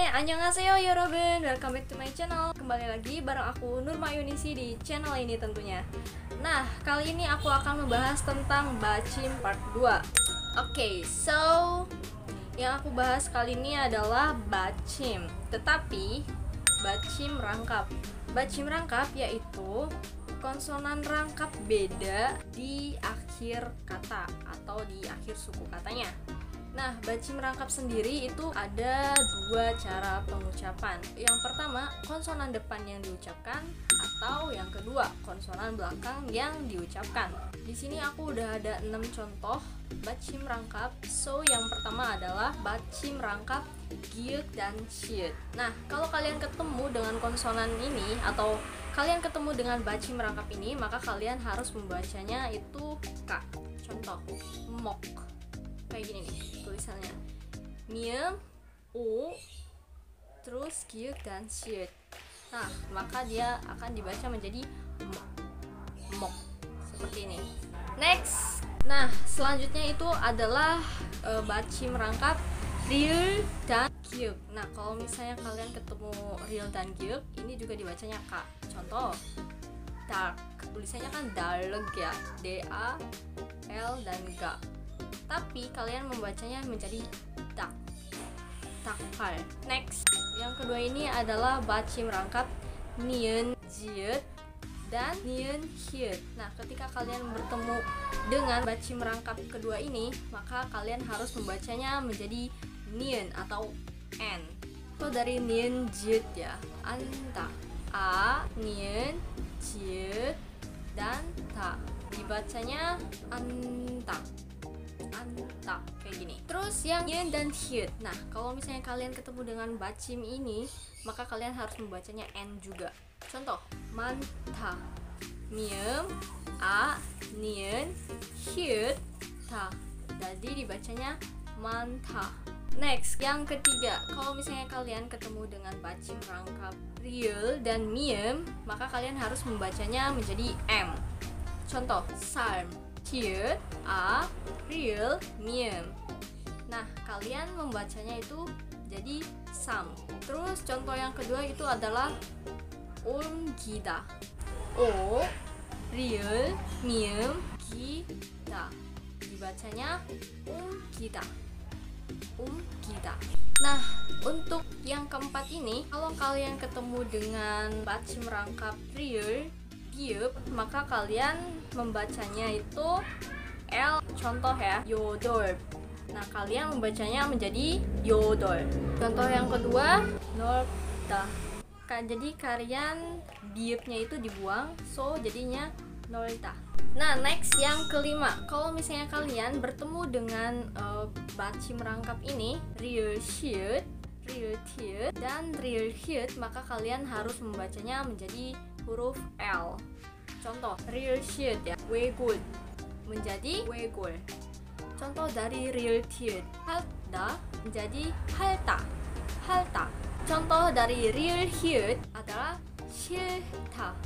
Annyeonghaseyo 여러분, welcome back to my channel. Kembali lagi bareng aku Nurma Yunisi di channel ini tentunya. Nah, kali ini aku akan membahas tentang bachim part 2. Oke, so yang aku bahas kali ini adalah bachim. Tetapi bachim rangkap. Bachim rangkap yaitu konsonan rangkap beda di akhir kata atau di akhir suku katanya. Nah, bachim rangkap sendiri itu ada dua cara pengucapan. Yang pertama, konsonan depan yang diucapkan, atau yang kedua, konsonan belakang yang diucapkan. Di sini aku udah ada 6 contoh bachim rangkap. So, yang pertama adalah bachim rangkap giuk dan siut. Nah, kalau kalian ketemu dengan konsonan ini atau kalian ketemu dengan bachim rangkap ini, maka kalian harus membacanya itu k. Contoh, mok. Kayak gini nih tulisannya, mium, u, terus giuk dan siut. Nah, maka dia akan dibaca menjadi mok, seperti ini. Next, nah selanjutnya itu adalah bachim rangkap real dan giuk. Nah, kalau misalnya kalian ketemu real dan giuk, ini juga dibacanya k. Contoh, dark, tulisannya kan dark ya, d a l dan g. Tapi kalian membacanya menjadi tak, takal. Next, yang kedua ini adalah bachim rangkap niun jiut dan niun hyut. Nah, ketika kalian bertemu dengan bachim rangkap kedua ini, maka kalian harus membacanya menjadi niun atau n. So dari niun jiut ya, anta, a, niun, jiut, dan ta. Dibacanya anta. Anta, kayak gini. Terus yang yin dan hyut. Nah, kalau misalnya kalian ketemu dengan bachim ini, maka kalian harus membacanya n juga. Contoh, manta, mium, a, niun, hyut, ta. Jadi dibacanya manta. Next, yang ketiga, kalau misalnya kalian ketemu dengan bachim rangkap real dan mium, maka kalian harus membacanya menjadi m. Contoh, sarm, hyut, a, real, mium. Nah, kalian membacanya itu jadi sam. Terus contoh yang kedua itu adalah 옮기다. O, real, mium, 기다. Dibacanya 옮기다. 옮기다. Nah, untuk yang keempat ini, kalau kalian ketemu dengan bachim rangkap real, giuk, maka kalian membacanya itu L. Contoh ya, yodol. Nah, kalian membacanya menjadi yodol. Contoh yang kedua, norda. Jadi kalian biupnya itu dibuang, so jadinya norda. Nah, next yang kelima, kalau misalnya kalian bertemu dengan bachim rangkap ini, real hyut, real hyut, dan real hyut, maka kalian harus membacanya menjadi huruf L. Contoh, real hyut ya, wegul menjadi wegul. Contoh dari real hyut, halda menjadi halta, halta. Contoh dari real hyut adalah shilta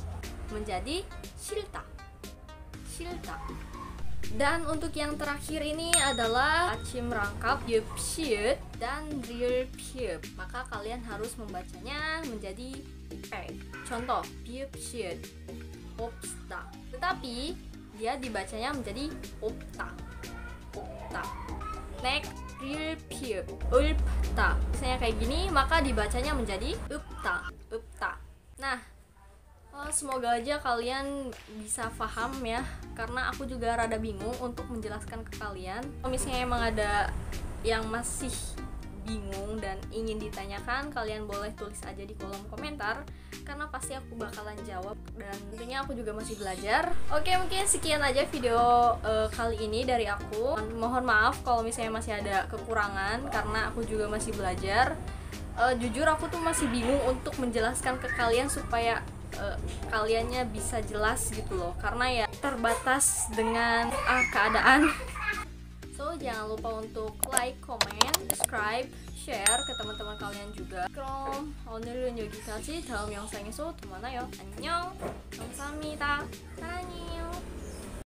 menjadi shilta, shilta. Dan untuk yang terakhir ini adalah bachim rangkap yup hyut dan real hyut, maka kalian harus membacanya menjadi e. Contoh, yup hyut, opsta. Tetapi dia dibacanya menjadi opta, opta. Next, real hyut, ulpta. Misalnya kayak gini, maka dibacanya menjadi upta, upta. Nah, semoga aja kalian bisa paham ya, karena aku juga rada bingung untuk menjelaskan ke kalian. Kalau misalnya emang ada yang masih bingung dan ingin ditanyakan, kalian boleh tulis aja di kolom komentar, karena pasti aku bakalan jawab, dan tentunya aku juga masih belajar. Oke, mungkin sekian aja video kali ini dari aku. Mohon maaf kalau misalnya masih ada kekurangan, karena aku juga masih belajar. Jujur aku tuh masih bingung untuk menjelaskan ke kalian supaya kaliannya bisa jelas gitu loh, karena ya terbatas dengan keadaan. So, jangan lupa untuk like, comment, subscribe, share ke teman-teman kalian juga. 그럼 오늘은 여기까지. 다음 영상에서 또 만나요. 안녕. 감사합니다. 사랑해요.